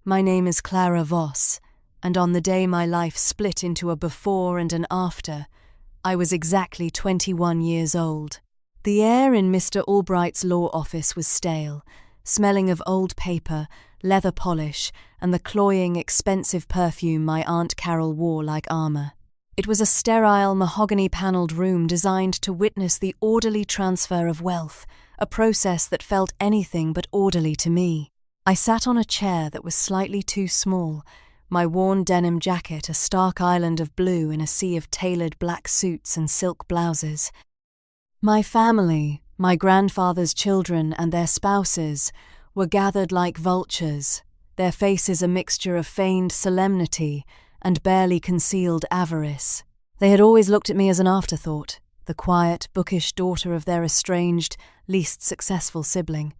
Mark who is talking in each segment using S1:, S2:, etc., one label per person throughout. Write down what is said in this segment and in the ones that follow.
S1: My name is Clara Voss, and on the day my life split into a before and an after, I was exactly 21 years old. The air in Mr. Albright's law office was stale, smelling of old paper, leather polish, and the cloying, expensive perfume my Aunt Carol wore like armour. It was a sterile, mahogany-panelled room designed to witness the orderly transfer of wealth, a process that felt anything but orderly to me. I sat on a chair that was slightly too small, my worn denim jacket a stark island of blue in a sea of tailored black suits and silk blouses. My family, my grandfather's children and their spouses, were gathered like vultures, their faces a mixture of feigned solemnity and barely concealed avarice. They had always looked at me as an afterthought, the quiet, bookish daughter of their estranged, least successful sibling.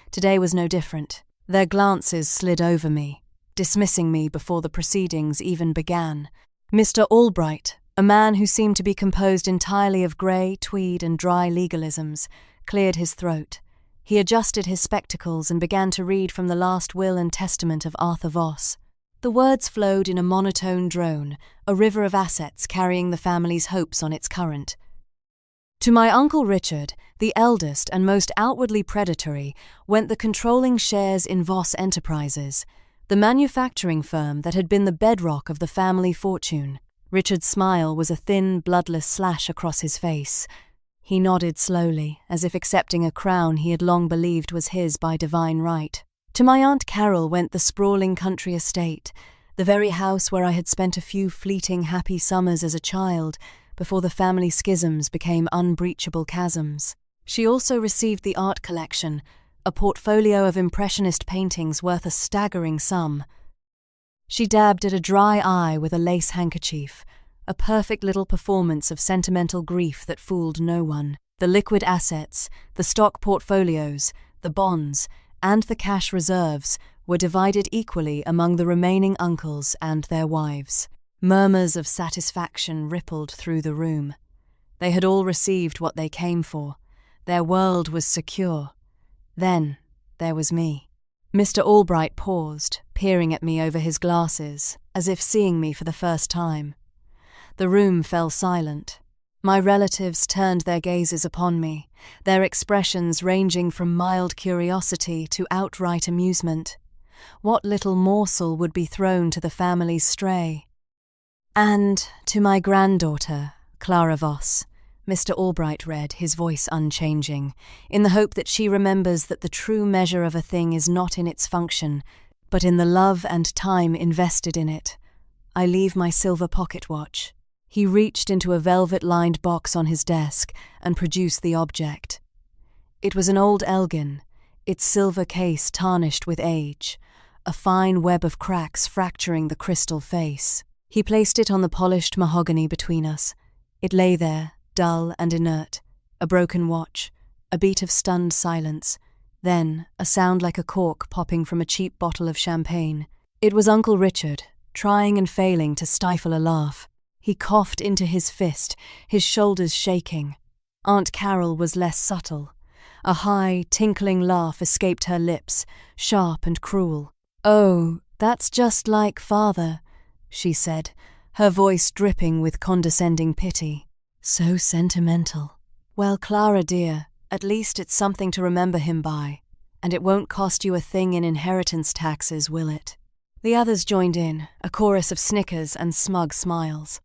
S1: Today was no different. Their glances slid over me, dismissing me before the proceedings even began. Mr. Albright, a man who seemed to be composed entirely of grey, tweed and dry legalisms, cleared his throat. He adjusted his spectacles and began to read from the last will and testament of Arthur Voss. The words flowed in a monotone drone, a river of assets carrying the family's hopes on its current. To my Uncle Richard, the eldest and most outwardly predatory, went the controlling shares in Voss Enterprises, the manufacturing firm that had been the bedrock of the family fortune. Richard's smile was a thin, bloodless slash across his face. He nodded slowly, as if accepting a crown he had long believed was his by divine right. To my Aunt Carol went the sprawling country estate, the very house where I had spent a few fleeting happy summers as a child, before the family schisms became unbreachable chasms. She also received the art collection, a portfolio of impressionist paintings worth a staggering sum. She dabbed at a dry eye with a lace handkerchief, a perfect little performance of sentimental grief that fooled no one. The liquid assets, the stock portfolios, the bonds, and the cash reserves were divided equally among the remaining uncles and their wives. Murmurs of satisfaction rippled through the room. They had all received what they came for. Their world was secure. Then there was me. Mr. Albright paused, peering at me over his glasses, as if seeing me for the first time. The room fell silent. My relatives turned their gazes upon me, their expressions ranging from mild curiosity to outright amusement. What little morsel would be thrown to the family's stray? And to my granddaughter, Clara Voss, Mr. Albright read, his voice unchanging, in the hope that she remembers that the true measure of a thing is not in its function, but in the love and time invested in it. I leave my silver pocket watch. He reached into a velvet-lined box on his desk and produced the object. It was an old Elgin, its silver case tarnished with age, a fine web of cracks fracturing the crystal face. He placed it on the polished mahogany between us. It lay there, dull and inert, a broken watch, a beat of stunned silence, then a sound like a cork popping from a cheap bottle of champagne. It was Uncle Richard, trying and failing to stifle a laugh. He coughed into his fist, his shoulders shaking. Aunt Carol was less subtle. A high, tinkling laugh escaped her lips, sharp and cruel. "Oh, that's just like father," she said, her voice dripping with condescending pity. "So sentimental." "Well, Clara dear, at least it's something to remember him by, and it won't cost you a thing in inheritance taxes, will it?" The others joined in, a chorus of snickers and smug smiles.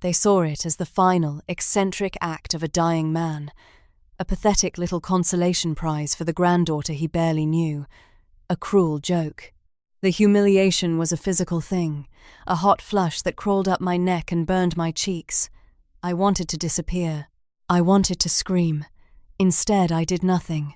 S1: They saw it as the final, eccentric act of a dying man, a pathetic little consolation prize for the granddaughter he barely knew, a cruel joke. The humiliation was a physical thing, a hot flush that crawled up my neck and burned my cheeks. I wanted to disappear. I wanted to scream. Instead, I did nothing.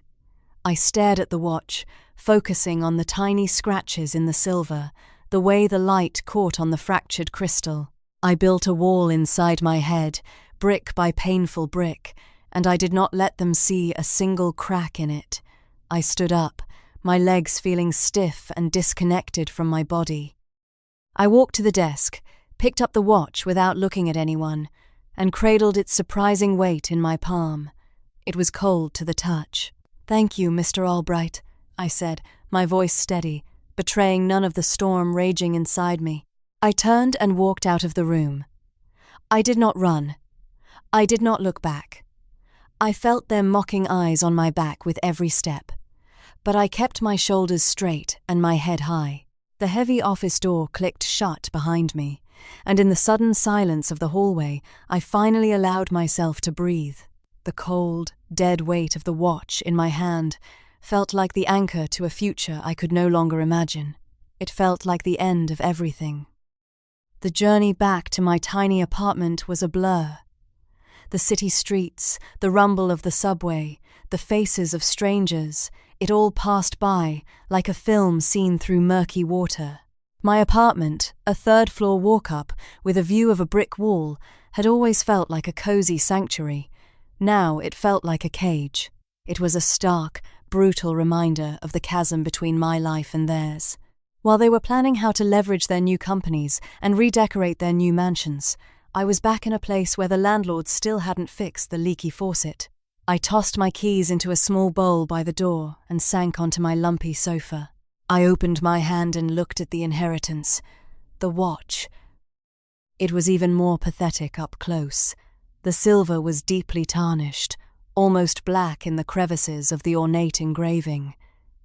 S1: I stared at the watch, focusing on the tiny scratches in the silver, the way the light caught on the fractured crystal. I built a wall inside my head, brick by painful brick, and I did not let them see a single crack in it. I stood up, my legs feeling stiff and disconnected from my body. I walked to the desk, picked up the watch without looking at anyone, and cradled its surprising weight in my palm. It was cold to the touch. "Thank you, Mr. Albright," I said, my voice steady, betraying none of the storm raging inside me. I turned and walked out of the room. I did not run. I did not look back. I felt their mocking eyes on my back with every step. But I kept my shoulders straight and my head high. The heavy office door clicked shut behind me, and in the sudden silence of the hallway, I finally allowed myself to breathe. The cold, dead weight of the watch in my hand felt like the anchor to a future I could no longer imagine. It felt like the end of everything. The journey back to my tiny apartment was a blur. The city streets, the rumble of the subway, the faces of strangers, it all passed by like a film seen through murky water. My apartment, a third-floor walk-up with a view of a brick wall, had always felt like a cozy sanctuary. Now it felt like a cage. It was a stark, brutal reminder of the chasm between my life and theirs. While they were planning how to leverage their new companies and redecorate their new mansions, I was back in a place where the landlord still hadn't fixed the leaky faucet. I tossed my keys into a small bowl by the door and sank onto my lumpy sofa. I opened my hand and looked at the inheritance, the watch. It was even more pathetic up close. The silver was deeply tarnished, almost black in the crevices of the ornate engraving.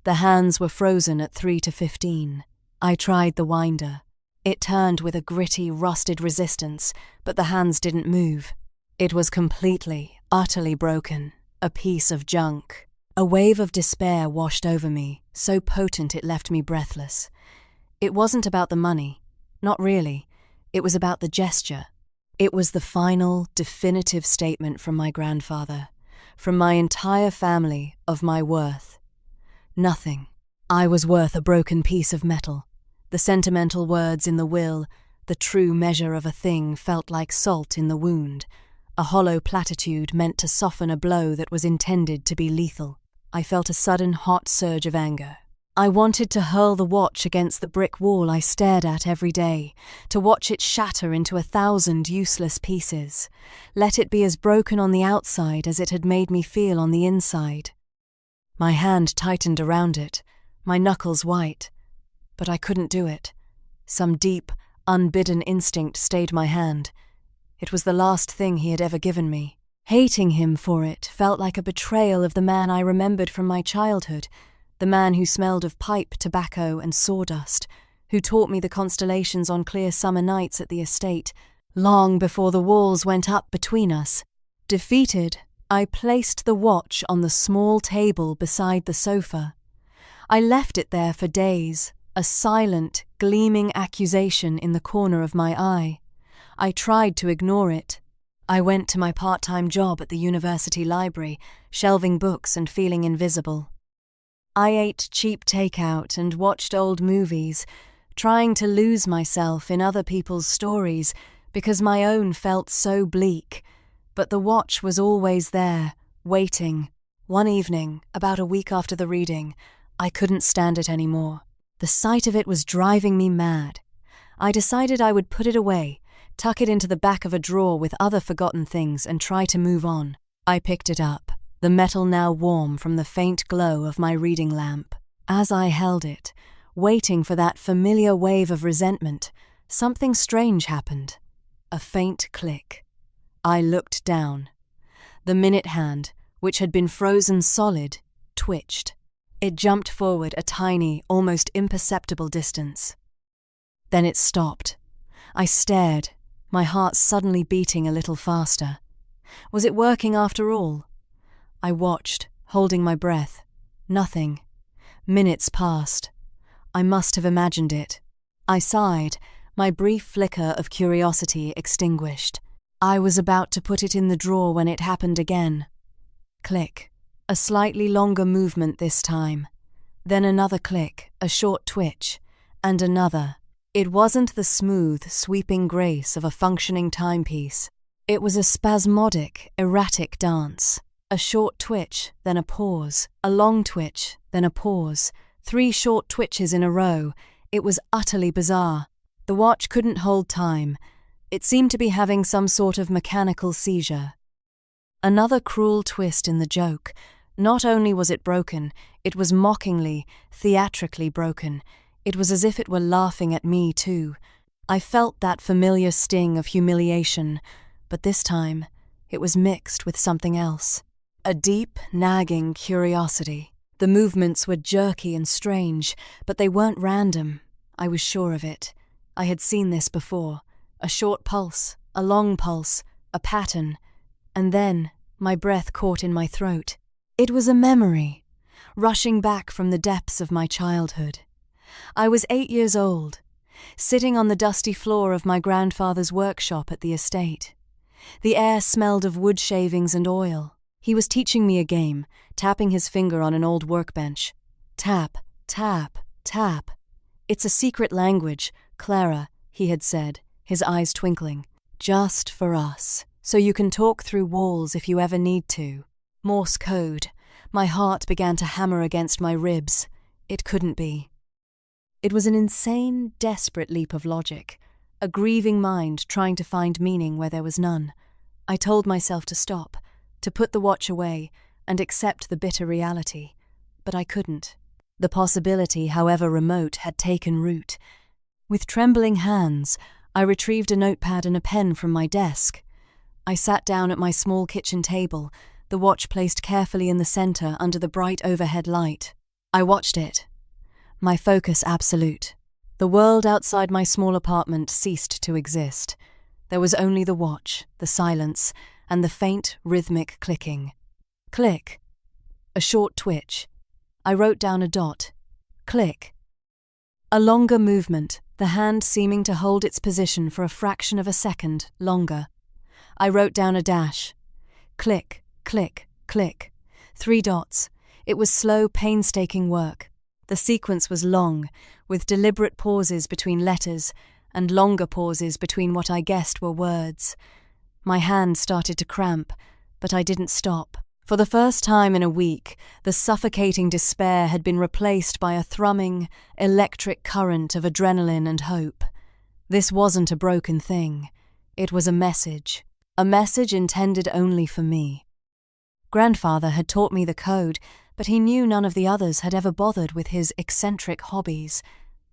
S1: The hands were frozen at 3 to 15. I tried the winder. It turned with a gritty, rusted resistance, but the hands didn't move. It was completely, utterly broken, a piece of junk. A wave of despair washed over me, so potent it left me breathless. It wasn't about the money. Not really. It was about the gesture. It was the final, definitive statement from my grandfather, from my entire family, of my worth. Nothing. I was worth a broken piece of metal. The sentimental words in the will, the true measure of a thing, felt like salt in the wound, a hollow platitude meant to soften a blow that was intended to be lethal. I felt a sudden hot surge of anger. I wanted to hurl the watch against the brick wall I stared at every day, to watch it shatter into 1,000 useless pieces, let it be as broken on the outside as it had made me feel on the inside. My hand tightened around it, my knuckles white, but I couldn't do it. Some deep, unbidden instinct stayed my hand. It was the last thing he had ever given me. Hating him for it felt like a betrayal of the man I remembered from my childhood, the man who smelled of pipe, tobacco, and sawdust, who taught me the constellations on clear summer nights at the estate, long before the walls went up between us. Defeated, I placed the watch on the small table beside the sofa. I left it there for days, a silent, gleaming accusation in the corner of my eye. I tried to ignore it. I went to my part-time job at the university library, shelving books and feeling invisible. I ate cheap takeout and watched old movies, trying to lose myself in other people's stories because my own felt so bleak. But the watch was always there, waiting. One evening, about a week after the reading, I couldn't stand it anymore. The sight of it was driving me mad. I decided I would put it away, tuck it into the back of a drawer with other forgotten things and try to move on. I picked it up, the metal now warm from the faint glow of my reading lamp. As I held it, waiting for that familiar wave of resentment, something strange happened. A faint click. I looked down. The minute hand, which had been frozen solid, twitched. It jumped forward a tiny, almost imperceptible distance. Then it stopped. I stared, my heart suddenly beating a little faster. Was it working after all? I watched, holding my breath. Nothing. Minutes passed. I must have imagined it. I sighed, my brief flicker of curiosity extinguished. I was about to put it in the drawer when it happened again. Click. A slightly longer movement this time. Then another click, a short twitch, and another. It wasn't the smooth, sweeping grace of a functioning timepiece. It was a spasmodic, erratic dance. A short twitch, then a pause. A long twitch, then a pause. 3 short twitches in a row. It was utterly bizarre. The watch couldn't hold time. It seemed to be having some sort of mechanical seizure. Another cruel twist in the joke. Not only was it broken, it was mockingly, theatrically broken. It was as if it were laughing at me too. I felt that familiar sting of humiliation, but this time it was mixed with something else. A deep, nagging curiosity. The movements were jerky and strange, but they weren't random. I was sure of it. I had seen this before. A short pulse, a long pulse, a pattern, and then my breath caught in my throat. It was a memory, rushing back from the depths of my childhood. I was 8 years old, sitting on the dusty floor of my grandfather's workshop at the estate. The air smelled of wood shavings and oil. He was teaching me a game, tapping his finger on an old workbench. Tap, tap, tap. It's a secret language, Clara, he had said, his eyes twinkling. Just for us, so you can talk through walls if you ever need to. Morse code. My heart began to hammer against my ribs. It couldn't be. It was an insane, desperate leap of logic, a grieving mind trying to find meaning where there was none. I told myself to stop, to put the watch away, and accept the bitter reality. But I couldn't. The possibility, however remote, had taken root. With trembling hands, I retrieved a notepad and a pen from my desk. I sat down at my small kitchen table, the watch placed carefully in the center under the bright overhead light. I watched it. My focus absolute. The world outside my small apartment ceased to exist. There was only the watch, the silence, and the faint, rhythmic clicking. Click. A short twitch. I wrote down a dot. Click. A longer movement, the hand seeming to hold its position for a fraction of a second longer. I wrote down a dash. Click, click, click. 3 dots. It was slow, painstaking work. The sequence was long, with deliberate pauses between letters and longer pauses between what I guessed were words. My hand started to cramp, but I didn't stop. For the first time in a week, the suffocating despair had been replaced by a thrumming, electric current of adrenaline and hope. This wasn't a broken thing. It was a message intended only for me. Grandfather had taught me the code, but he knew none of the others had ever bothered with his eccentric hobbies.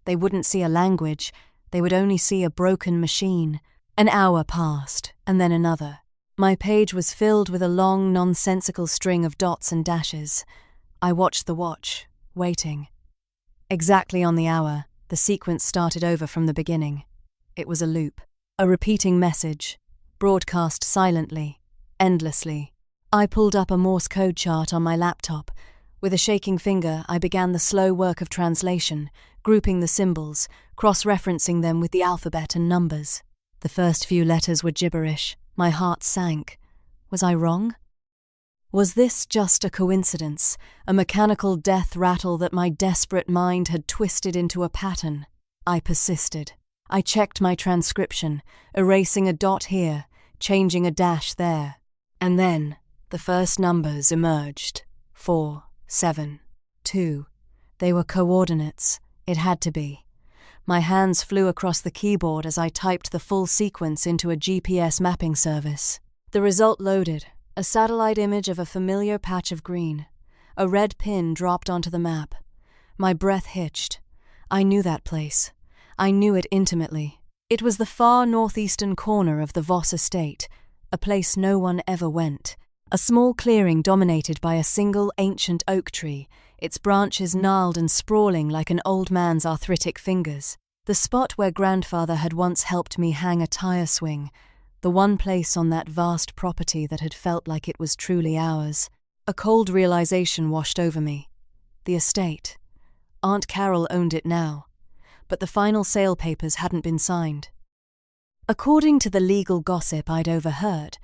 S1: They wouldn't see a language, they would only see a broken machine. An hour passed, and then another. My page was filled with a long, nonsensical string of dots and dashes. I watched the watch, waiting. Exactly on the hour, the sequence started over from the beginning. It was a loop, a repeating message, broadcast silently, endlessly. I pulled up a Morse code chart on my laptop. With a shaking finger, I began the slow work of translation, grouping the symbols, cross-referencing them with the alphabet and numbers. The first few letters were gibberish. My heart sank. Was I wrong? Was this just a coincidence, a mechanical death rattle that my desperate mind had twisted into a pattern? I persisted. I checked my transcription, erasing a dot here, changing a dash there. And then the first numbers emerged. 4, 7, 2. They were coordinates. It had to be. My hands flew across the keyboard as I typed the full sequence into a GPS mapping service. The result loaded, a satellite image of a familiar patch of green. A red pin dropped onto the map. My breath hitched. I knew that place. I knew it intimately. It was the far northeastern corner of the Voss estate, a place no one ever went. A small clearing dominated by a single ancient oak tree, its branches gnarled and sprawling like an old man's arthritic fingers. The spot where grandfather had once helped me hang a tire swing, the one place on that vast property that had felt like it was truly ours. A cold realization washed over me. The estate. Aunt Carol owned it now, but the final sale papers hadn't been signed. According to the legal gossip I'd overheard,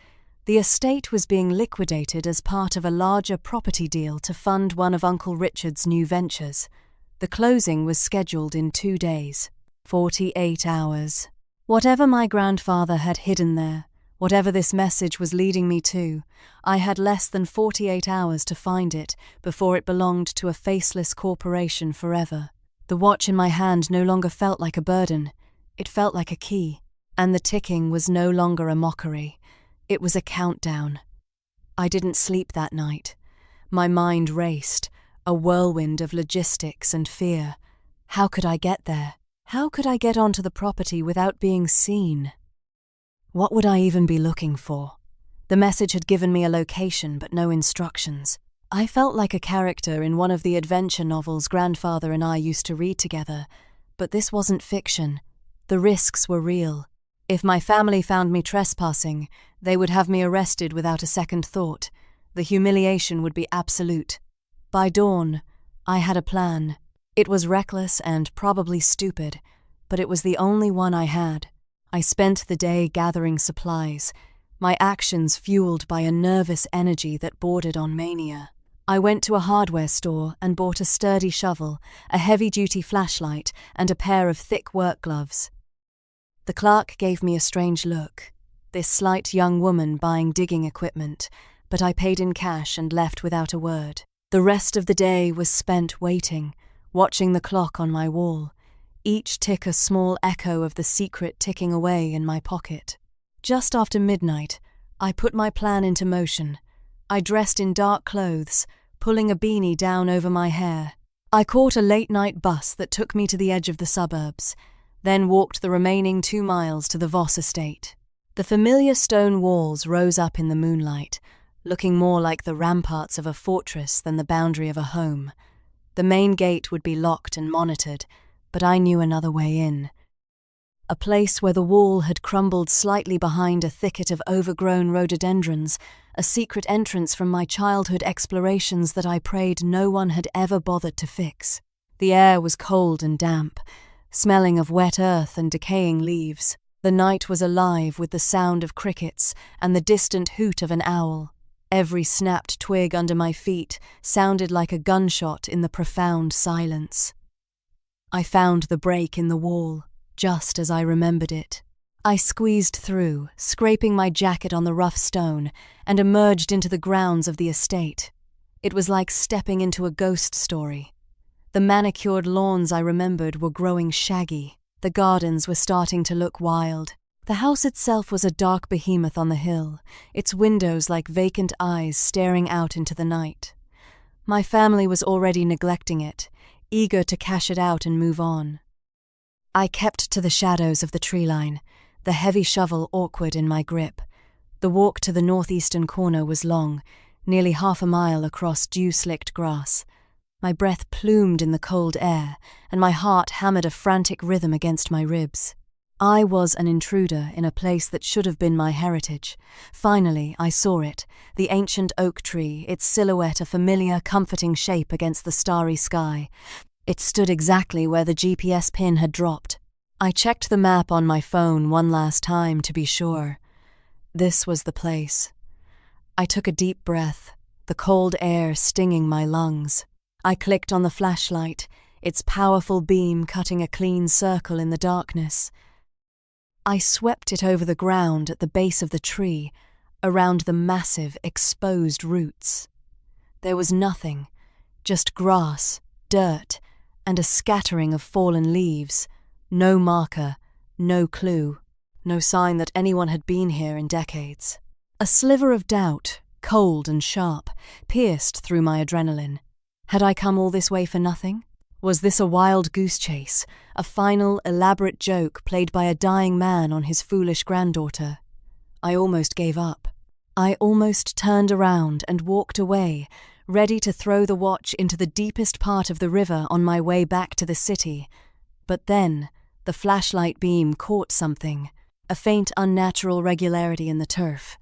S1: the estate was being liquidated as part of a larger property deal to fund one of Uncle Richard's new ventures. The closing was scheduled in 2 days. 48 hours. Whatever my grandfather had hidden there, whatever this message was leading me to, I had less than 48 hours to find it before it belonged to a faceless corporation forever. The watch in my hand no longer felt like a burden. It felt like a key. And the ticking was no longer a mockery. It was a countdown. I didn't sleep that night. My mind raced, a whirlwind of logistics and fear. How could I get there? How could I get onto the property without being seen? What would I even be looking for? The message had given me a location but no instructions. I felt like a character in one of the adventure novels grandfather and I used to read together, but this wasn't fiction. The risks were real. If my family found me trespassing, they would have me arrested without a second thought. The humiliation would be absolute. By dawn, I had a plan. It was reckless and probably stupid, but it was the only one I had. I spent the day gathering supplies, my actions fueled by a nervous energy that bordered on mania. I went to a hardware store and bought a sturdy shovel, a heavy-duty flashlight, and a pair of thick work gloves. The clerk gave me a strange look, this slight young woman buying digging equipment, but I paid in cash and left without a word. The rest of the day was spent waiting, watching the clock on my wall, each tick a small echo of the secret ticking away in my pocket. Just after midnight, I put my plan into motion. I dressed in dark clothes, pulling a beanie down over my hair. I caught a late-night bus that took me to the edge of the suburbs, then walked the remaining 2 miles to the Voss estate. The familiar stone walls rose up in the moonlight, looking more like the ramparts of a fortress than the boundary of a home. The main gate would be locked and monitored, but I knew another way in. A place where the wall had crumbled slightly behind a thicket of overgrown rhododendrons, a secret entrance from my childhood explorations that I prayed no one had ever bothered to fix. The air was cold and damp, smelling of wet earth and decaying leaves. The night was alive with the sound of crickets and the distant hoot of an owl. Every snapped twig under my feet sounded like a gunshot in the profound silence. I found the break in the wall, just as I remembered it. I squeezed through, scraping my jacket on the rough stone, and emerged into the grounds of the estate. It was like stepping into a ghost story. The manicured lawns I remembered were growing shaggy. The gardens were starting to look wild. The house itself was a dark behemoth on the hill, its windows like vacant eyes staring out into the night. My family was already neglecting it, eager to cash it out and move on. I kept to the shadows of the tree line, the heavy shovel awkward in my grip. The walk to the northeastern corner was long, nearly half a mile across dew-slicked grass. My breath plumed in the cold air, and my heart hammered a frantic rhythm against my ribs. I was an intruder in a place that should have been my heritage. Finally, I saw it, the ancient oak tree, its silhouette a familiar, comforting shape against the starry sky. It stood exactly where the GPS pin had dropped. I checked the map on my phone one last time to be sure. This was the place. I took a deep breath, the cold air stinging my lungs. I clicked on the flashlight, its powerful beam cutting a clean circle in the darkness. I swept it over the ground at the base of the tree, around the massive, exposed roots. There was nothing, just grass, dirt, and a scattering of fallen leaves. No marker, no clue, no sign that anyone had been here in decades. A sliver of doubt, cold and sharp, pierced through my adrenaline. Had I come all this way for nothing? Was this a wild goose chase, a final, elaborate joke played by a dying man on his foolish granddaughter? I almost gave up. I almost turned around and walked away, ready to throw the watch into the deepest part of the river on my way back to the city. But then, the flashlight beam caught something, a faint unnatural regularity in the turf.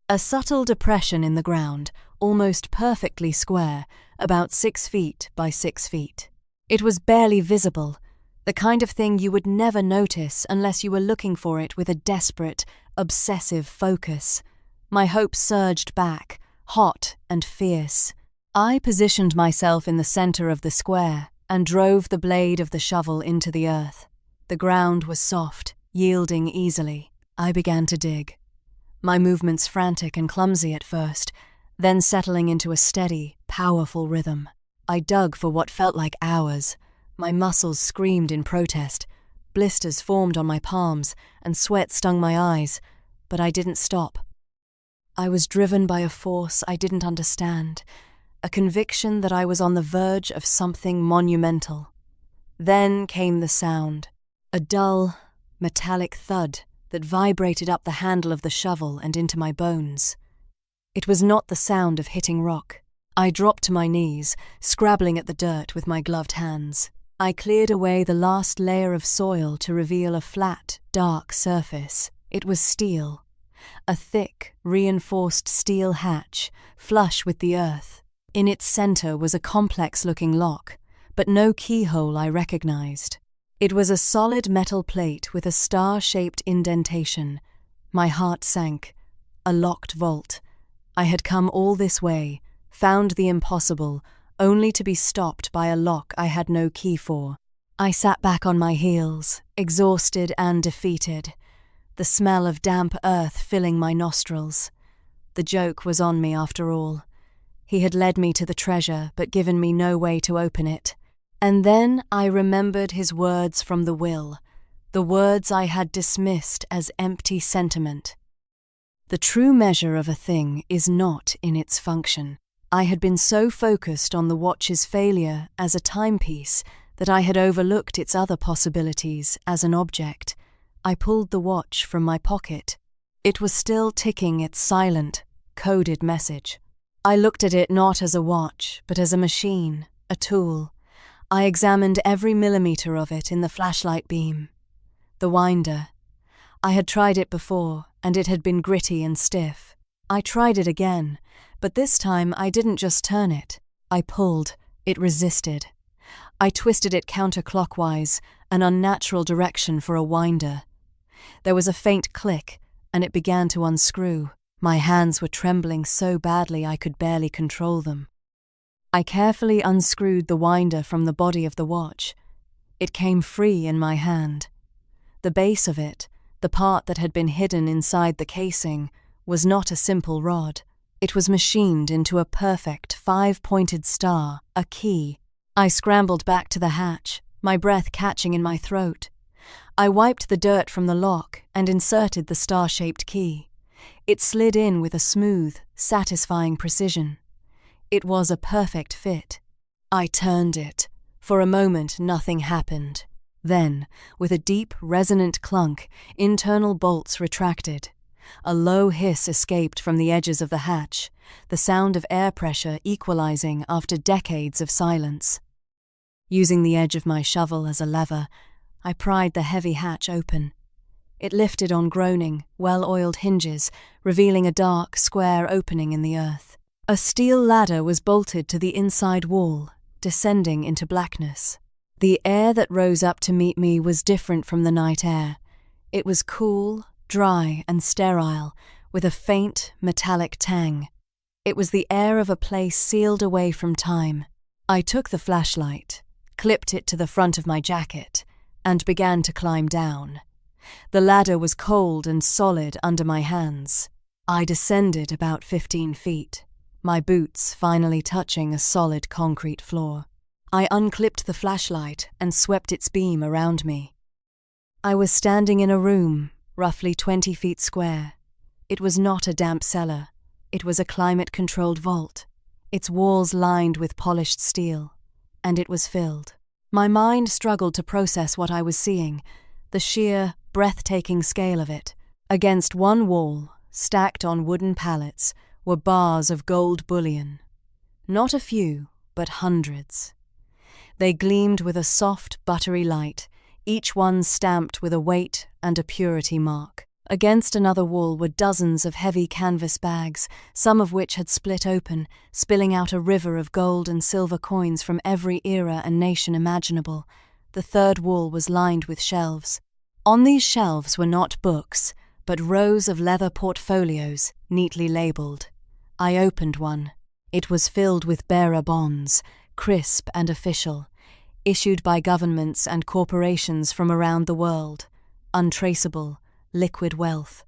S1: A subtle depression in the ground, almost perfectly square, about 6 feet by 6 feet. It was barely visible, the kind of thing you would never notice unless you were looking for it with a desperate, obsessive focus. My hope surged back, hot and fierce. I positioned myself in the center of the square and drove the blade of the shovel into the earth. The ground was soft, yielding easily. I began to dig. My movements frantic and clumsy at first, then settling into a steady, powerful rhythm. I dug for what felt like hours. My muscles screamed in protest. Blisters formed on my palms, and sweat stung my eyes, but I didn't stop. I was driven by a force I didn't understand, a conviction that I was on the verge of something monumental. Then came the sound, a dull, metallic thud that vibrated up the handle of the shovel and into my bones. It was not the sound of hitting rock. I dropped to my knees, scrabbling at the dirt with my gloved hands. I cleared away the last layer of soil to reveal a flat, dark surface. It was steel. A thick, reinforced steel hatch, flush with the earth. In its center was a complex-looking lock, but no keyhole I recognized. It was a solid metal plate with a star-shaped indentation. My heart sank. A locked vault. I had come all this way, found the impossible, only to be stopped by a lock I had no key for. I sat back on my heels, exhausted and defeated, the smell of damp earth filling my nostrils. The joke was on me after all. He had led me to the treasure, but given me no way to open it. And then I remembered his words from the will, the words I had dismissed as empty sentiment. The true measure of a thing is not in its function. I had been so focused on the watch's failure as a timepiece that I had overlooked its other possibilities as an object. I pulled the watch from my pocket. It was still ticking its silent, coded message. I looked at it not as a watch, but as a machine, a tool. I examined every millimeter of it in the flashlight beam. The winder. I had tried it before, and it had been gritty and stiff. I tried it again, but this time I didn't just turn it. I pulled. It resisted. I twisted it counterclockwise, an unnatural direction for a winder. There was a faint click, and it began to unscrew. My hands were trembling so badly I could barely control them. I carefully unscrewed the winder from the body of the watch. It came free in my hand. The base of it, the part that had been hidden inside the casing, was not a simple rod. It was machined into a perfect 5-pointed star, a key. I scrambled back to the hatch, my breath catching in my throat. I wiped the dirt from the lock and inserted the star-shaped key. It slid in with a smooth, satisfying precision. It was a perfect fit. I turned it. For a moment, nothing happened. Then, with a deep, resonant clunk, internal bolts retracted. A low hiss escaped from the edges of the hatch, the sound of air pressure equalizing after decades of silence. Using the edge of my shovel as a lever, I pried the heavy hatch open. It lifted on groaning, well-oiled hinges, revealing a dark, square opening in the earth. A steel ladder was bolted to the inside wall, descending into blackness. The air that rose up to meet me was different from the night air. It was cool, dry and sterile, with a faint, metallic tang. It was the air of a place sealed away from time. I took the flashlight, clipped it to the front of my jacket, and began to climb down. The ladder was cold and solid under my hands. I descended about 15 feet, my boots finally touching a solid concrete floor. I unclipped the flashlight and swept its beam around me. I was standing in a room, roughly 20 feet square. It was not a damp cellar. It was a climate-controlled vault, its walls lined with polished steel, and it was filled. My mind struggled to process what I was seeing, the sheer, breathtaking scale of it. Against one wall, stacked on wooden pallets, were bars of gold bullion. Not a few, but hundreds. They gleamed with a soft, buttery light, each one stamped with a weight and a purity mark. Against another wall were dozens of heavy canvas bags, some of which had split open, spilling out a river of gold and silver coins from every era and nation imaginable. The third wall was lined with shelves. On these shelves were not books, but rows of leather portfolios, neatly labelled. I opened one. It was filled with bearer bonds, crisp and official, issued by governments and corporations from around the world, untraceable, liquid wealth.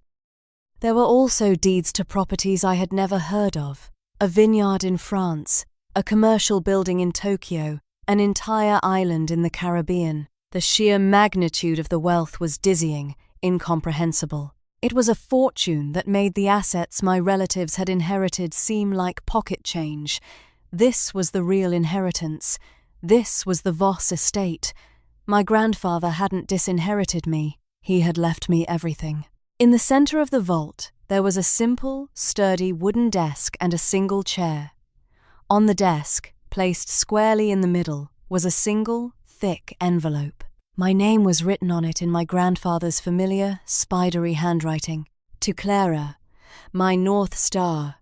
S1: There were also deeds to properties I had never heard of, a vineyard in France, a commercial building in Tokyo, an entire island in the Caribbean. The sheer magnitude of the wealth was dizzying, incomprehensible. It was a fortune that made the assets my relatives had inherited seem like pocket change. This was the real inheritance. This was the Voss estate, My grandfather hadn't disinherited me, he had left me everything. In the center of the vault, there was a simple, sturdy wooden desk and a single chair. On the desk, placed squarely in the middle, was a single, thick envelope. My name was written on it in my grandfather's familiar, spidery handwriting. To Clara, my North Star.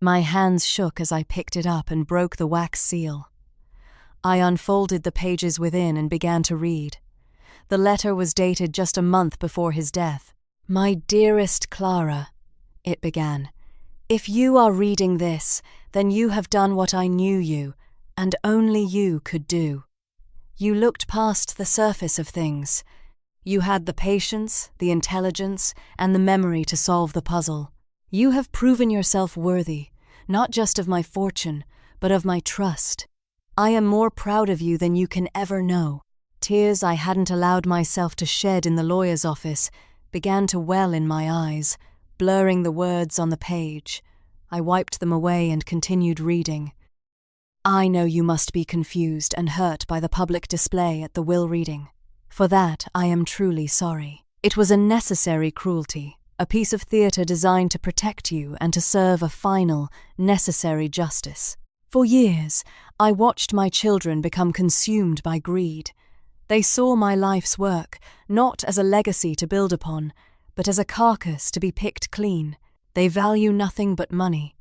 S1: My hands shook as I picked it up and broke the wax seal. I unfolded the pages within and began to read. The letter was dated just a month before his death. "My dearest Clara," it began, "if you are reading this, then you have done what I knew you, and only you, could do. You looked past the surface of things. You had the patience, the intelligence, and the memory to solve the puzzle. You have proven yourself worthy, not just of my fortune, but of my trust. I am more proud of you than you can ever know." Tears I hadn't allowed myself to shed in the lawyer's office began to well in my eyes, blurring the words on the page. I wiped them away and continued reading. "I know you must be confused and hurt by the public display at the will reading. For that, I am truly sorry. It was a necessary cruelty, a piece of theatre designed to protect you and to serve a final, necessary justice. For years, I watched my children become consumed by greed. They saw my life's work not as a legacy to build upon, but as a carcass to be picked clean. They value nothing but money,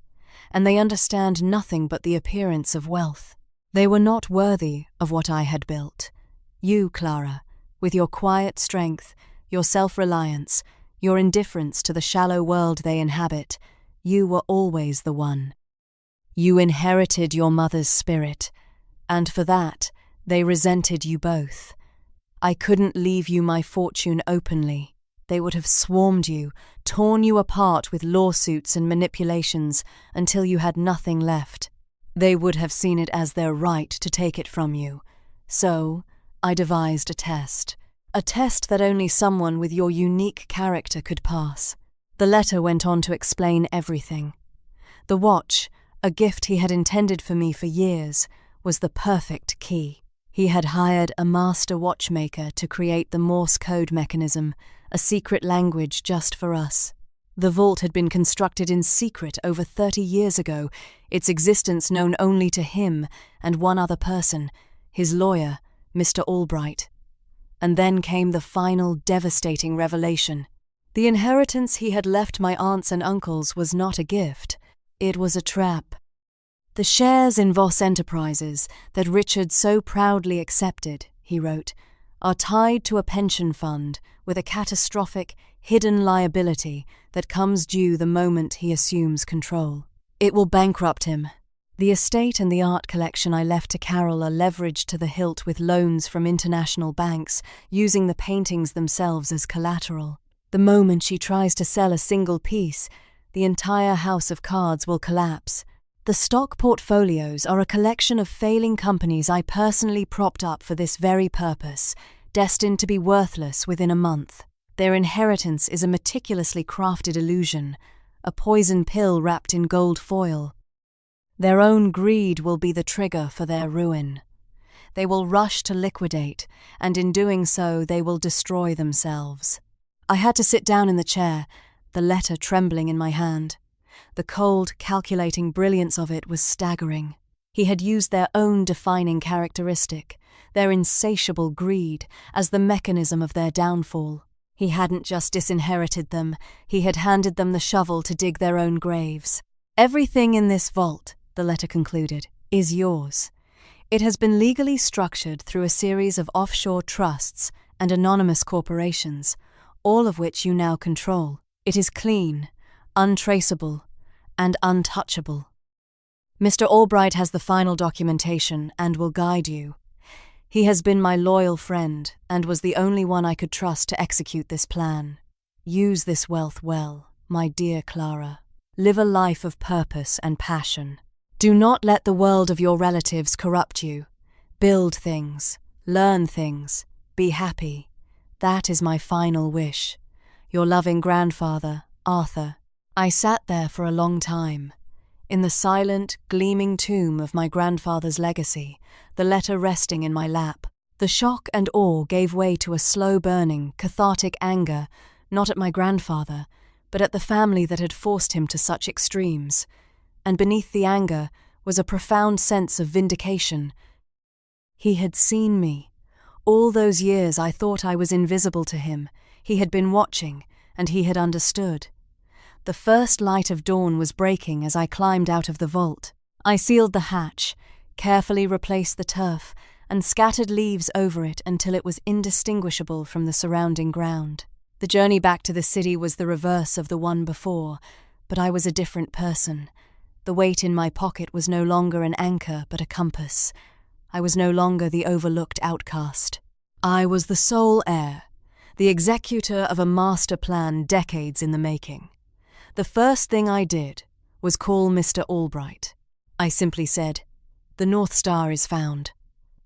S1: and they understand nothing but the appearance of wealth. They were not worthy of what I had built. You, Clara, with your quiet strength, your self-reliance, your indifference to the shallow world they inhabit, you were always the one. You inherited your mother's spirit, and for that, they resented you both. I couldn't leave you my fortune openly. They would have swarmed you, torn you apart with lawsuits and manipulations until you had nothing left. They would have seen it as their right to take it from you. So, I devised a test that only someone with your unique character could pass. The letter went on to explain everything. The watch, a gift he had intended for me for years, was the perfect key. He had hired a master watchmaker to create the Morse code mechanism, a secret language just for us. The vault had been constructed in secret over 30 years ago, its existence known only to him and one other person, his lawyer, Mr. Albright. And then came the final devastating revelation. The inheritance he had left my aunts and uncles was not a gift, it was a trap. The shares in Voss Enterprises that Richard so proudly accepted, he wrote, are tied to a pension fund with a catastrophic, hidden liability that comes due the moment he assumes control. It will bankrupt him. The estate and the art collection I left to Carol are leveraged to the hilt with loans from international banks, using the paintings themselves as collateral. The moment she tries to sell a single piece, the entire house of cards will collapse. The stock portfolios are a collection of failing companies I personally propped up for this very purpose, destined to be worthless within a month. Their inheritance is a meticulously crafted illusion, a poison pill wrapped in gold foil. Their own greed will be the trigger for their ruin. They will rush to liquidate, and in doing so they will destroy themselves. I had to sit down in the chair, the letter trembling in my hand. The cold, calculating brilliance of it was staggering. He had used their own defining characteristic, their insatiable greed, as the mechanism of their downfall. He hadn't just disinherited them, he had handed them the shovel to dig their own graves. "Everything in this vault," the letter concluded, "is yours. It has been legally structured through a series of offshore trusts and anonymous corporations, all of which you now control. It is clean, untraceable, and untouchable. Mr. Albright has the final documentation and will guide you. He has been my loyal friend and was the only one I could trust to execute this plan. Use this wealth well, my dear Clara. Live a life of purpose and passion. Do not let the world of your relatives corrupt you. Build things, learn things, be happy. That is my final wish. Your loving grandfather, Arthur." I sat there for a long time, in the silent, gleaming tomb of my grandfather's legacy, the letter resting in my lap. The shock and awe gave way to a slow-burning, cathartic anger, not at my grandfather, but at the family that had forced him to such extremes. And beneath the anger was a profound sense of vindication. He had seen me. All those years I thought I was invisible to him. He had been watching, and he had understood. The first light of dawn was breaking as I climbed out of the vault. I sealed the hatch, carefully replaced the turf, and scattered leaves over it until it was indistinguishable from the surrounding ground. The journey back to the city was the reverse of the one before, but I was a different person. The weight in my pocket was no longer an anchor but a compass. I was no longer the overlooked outcast. I was the sole heir, the executor of a master plan decades in the making. The first thing I did was call Mr. Albright. I simply said, "The North Star is found."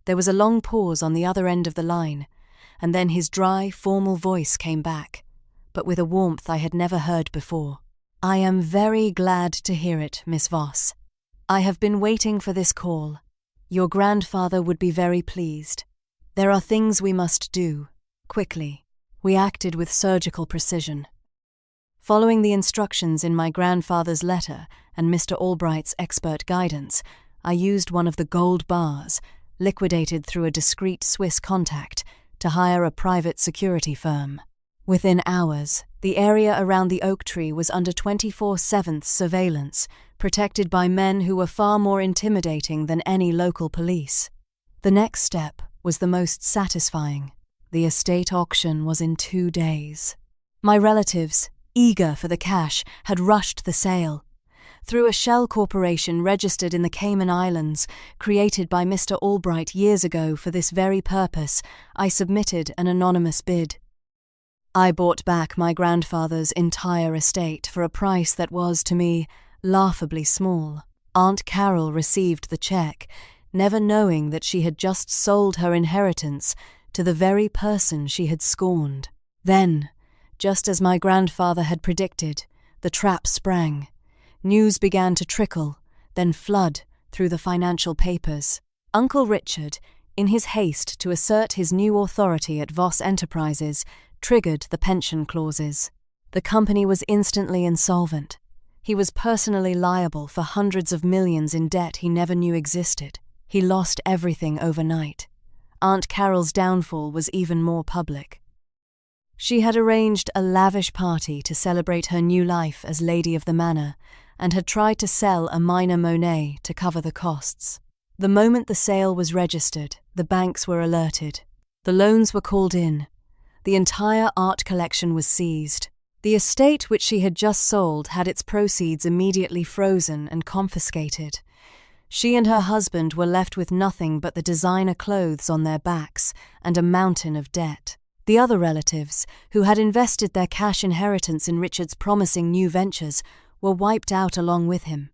S1: There was a long pause on the other end of the line, and then his dry, formal voice came back, but with a warmth I had never heard before. "I am very glad to hear it, Miss Voss. I have been waiting for this call. Your grandfather would be very pleased. There are things we must do, quickly." We acted with surgical precision. Following the instructions in my grandfather's letter and Mr. Albright's expert guidance, I used one of the gold bars, liquidated through a discreet Swiss contact, to hire a private security firm. Within hours, the area around the oak tree was under 24/7 surveillance, protected by men who were far more intimidating than any local police. The next step was the most satisfying. The estate auction was in 2 days. My relatives, eager for the cash, had rushed the sale. Through a shell corporation registered in the Cayman Islands, created by Mr. Albright years ago for this very purpose, I submitted an anonymous bid. I bought back my grandfather's entire estate for a price that was, to me, laughably small. Aunt Carol received the check, never knowing that she had just sold her inheritance to the very person she had scorned. Then, just as my grandfather had predicted, the trap sprang. News began to trickle, then flood through the financial papers. Uncle Richard, in his haste to assert his new authority at Voss Enterprises, triggered the pension clauses. The company was instantly insolvent. He was personally liable for hundreds of millions in debt he never knew existed. He lost everything overnight. Aunt Carol's downfall was even more public. She had arranged a lavish party to celebrate her new life as Lady of the Manor, and had tried to sell a minor Monet to cover the costs. The moment the sale was registered, the banks were alerted. The loans were called in. The entire art collection was seized. The estate which she had just sold had its proceeds immediately frozen and confiscated. She and her husband were left with nothing but the designer clothes on their backs and a mountain of debt. The other relatives, who had invested their cash inheritance in Richard's promising new ventures, were wiped out along with him.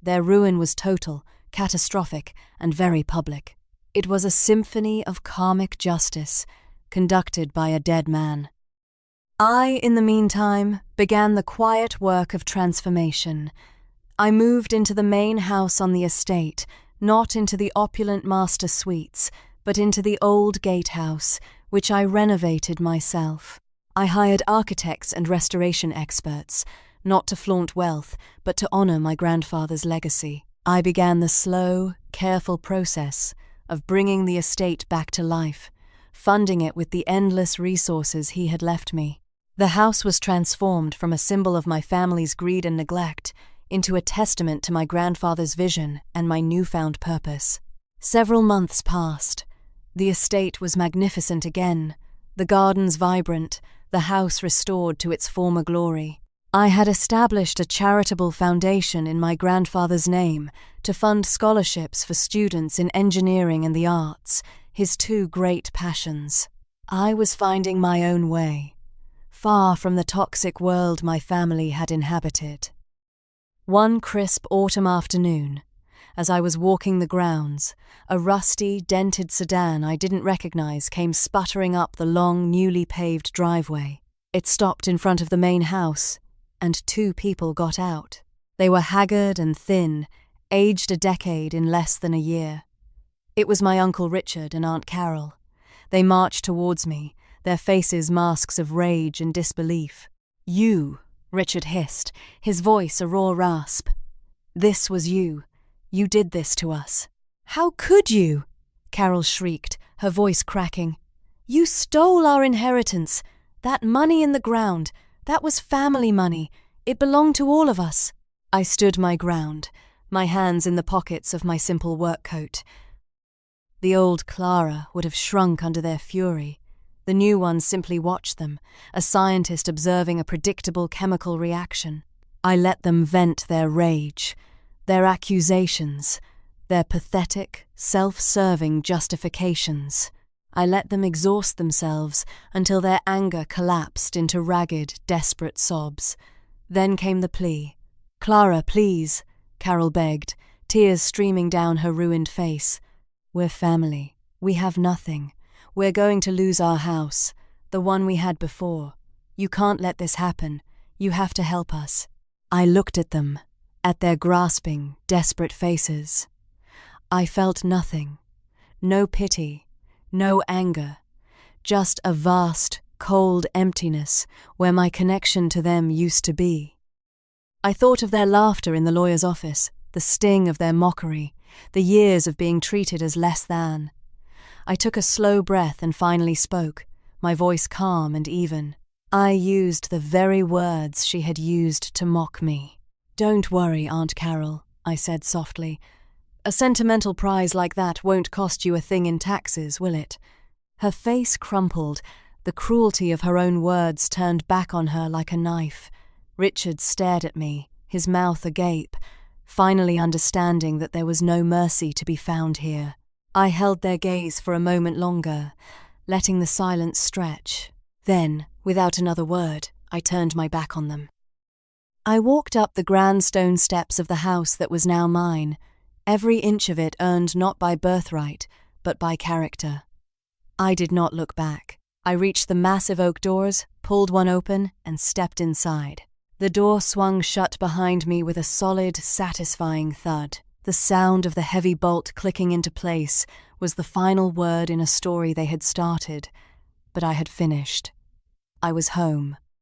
S1: Their ruin was total, catastrophic, and very public. It was a symphony of karmic justice, conducted by a dead man. I, in the meantime, began the quiet work of transformation. I moved into the main house on the estate, not into the opulent master suites, but into the old gatehouse, which I renovated myself. I hired architects and restoration experts, not to flaunt wealth, but to honor my grandfather's legacy. I began the slow, careful process of bringing the estate back to life, funding it with the endless resources he had left me. The house was transformed from a symbol of my family's greed and neglect into a testament to my grandfather's vision and my newfound purpose. Several months passed. The estate was magnificent again, the gardens vibrant, the house restored to its former glory. I had established a charitable foundation in my grandfather's name to fund scholarships for students in engineering and the arts, his two great passions. I was finding my own way, far from the toxic world my family had inhabited. One crisp autumn afternoon, as I was walking the grounds, a rusty, dented sedan I didn't recognize came sputtering up the long, newly paved driveway. It stopped in front of the main house, and 2 people got out. They were haggard and thin, aged a decade in less than a year. It was my Uncle Richard and Aunt Carol. They marched towards me, their faces masks of rage and disbelief. "You," Richard hissed, his voice a raw rasp. "This was you. You did this to us." "How could you?" Carol shrieked, her voice cracking. "You stole our inheritance. That money in the ground, that was family money. It belonged to all of us." I stood my ground, my hands in the pockets of my simple work coat. The old Clara would have shrunk under their fury. The new one simply watched them, a scientist observing a predictable chemical reaction. I let them vent their rage, their accusations, their pathetic, self-serving justifications. I let them exhaust themselves until their anger collapsed into ragged, desperate sobs. Then came the plea. "Clara, please," Carol begged, tears streaming down her ruined face. "We're family. We have nothing. We're going to lose our house, the one we had before. You can't let this happen. You have to help us." I looked at them, at their grasping, desperate faces. I felt nothing. No pity, no anger. Just a vast, cold emptiness where my connection to them used to be. I thought of their laughter in the lawyer's office, the sting of their mockery, the years of being treated as less than. I took a slow breath and finally spoke, my voice calm and even. I used the very words she had used to mock me. "Don't worry, Aunt Carol," I said softly. "A sentimental prize like that won't cost you a thing in taxes, will it?" Her face crumpled, the cruelty of her own words turned back on her like a knife. Richard stared at me, his mouth agape, finally understanding that there was no mercy to be found here. I held their gaze for a moment longer, letting the silence stretch. Then, without another word, I turned my back on them. I walked up the grand stone steps of the house that was now mine, every inch of it earned not by birthright, but by character. I did not look back. I reached the massive oak doors, pulled one open, and stepped inside. The door swung shut behind me with a solid, satisfying thud. The sound of the heavy bolt clicking into place was the final word in a story they had started, but I had finished. I was home.